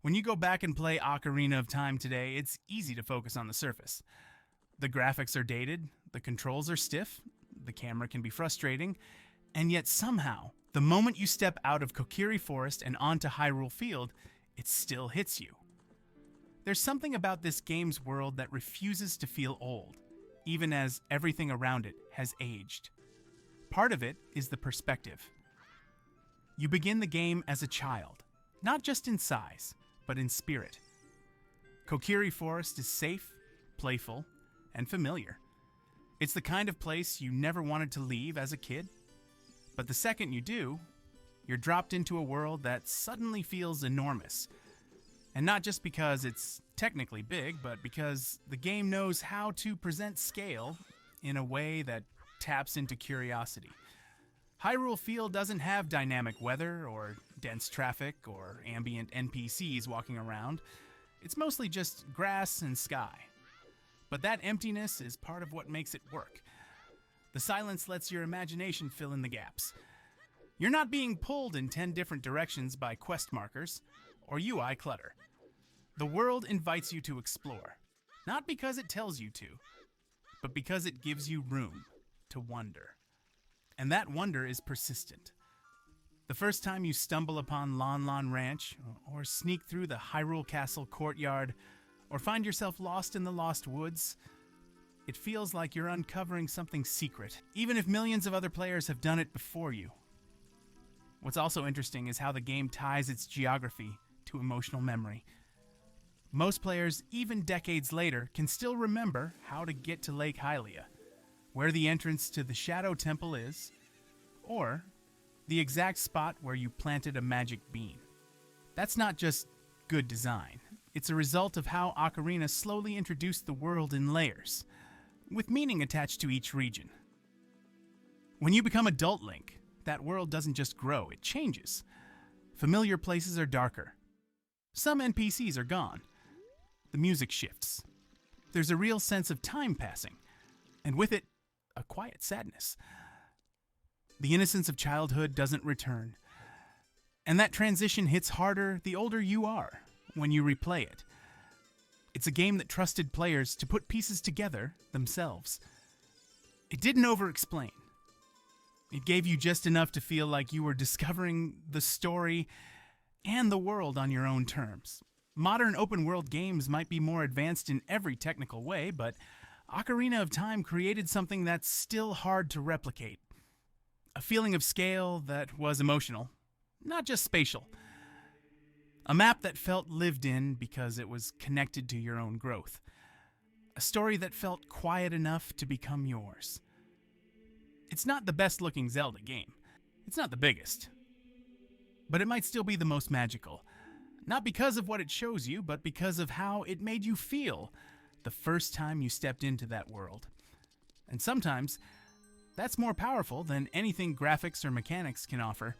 When you go back and play Ocarina of Time today, it's easy to focus on the surface. The graphics are dated, the controls are stiff, the camera can be frustrating, and yet somehow, the moment you step out of Kokiri Forest and onto Hyrule Field, it still hits you. There's something about this game's world that refuses to feel old, even as everything around it has aged. Part of it is the perspective. You begin the game as a child, not just in size, but in spirit. Kokiri Forest is safe, playful, and familiar. It's the kind of place you never wanted to leave as a kid, but the second you do, you're dropped into a world that suddenly feels enormous. And not just because it's technically big, but because the game knows how to present scale in a way that taps into curiosity. Hyrule Field doesn't have dynamic weather or dense traffic or ambient NPCs walking around. It's mostly just grass and sky. But that emptiness is part of what makes it work. The silence lets your imagination fill in the gaps. You're not being pulled in 10 different directions by quest markers or UI clutter. The world invites you to explore, not because it tells you to, but because it gives you room to wonder. And that wonder is persistent. The first time you stumble upon Lon Lon Ranch, or sneak through the Hyrule Castle courtyard, or find yourself lost in the Lost Woods, it feels like you're uncovering something secret, even if millions of other players have done it before you. What's also interesting is how the game ties its geography to emotional memory. Most players, even decades later, can still remember how to get to Lake Hylia, where the entrance to the Shadow Temple is, or the exact spot where you planted a magic bean. That's not just good design. It's a result of how Ocarina slowly introduced the world in layers, with meaning attached to each region. When you become adult Link, that world doesn't just grow, it changes. Familiar places are darker. Some NPCs are gone. The music shifts. There's a real sense of time passing, and with it, a quiet sadness. The innocence of childhood doesn't return, and that transition hits harder the older you are when you replay it. It's a game that trusted players to put pieces together themselves. It didn't over-explain. It gave you just enough to feel like you were discovering the story and the world on your own terms. Modern open-world games might be more advanced in every technical way, but Ocarina of Time created something that's still hard to replicate. A feeling of scale that was emotional, not just spatial. A map that felt lived in because it was connected to your own growth. A story that felt quiet enough to become yours. It's not the best-looking Zelda game. It's not the biggest. But it might still be the most magical. Not because of what it shows you, but because of how it made you feel the first time you stepped into that world. And sometimes, that's more powerful than anything graphics or mechanics can offer.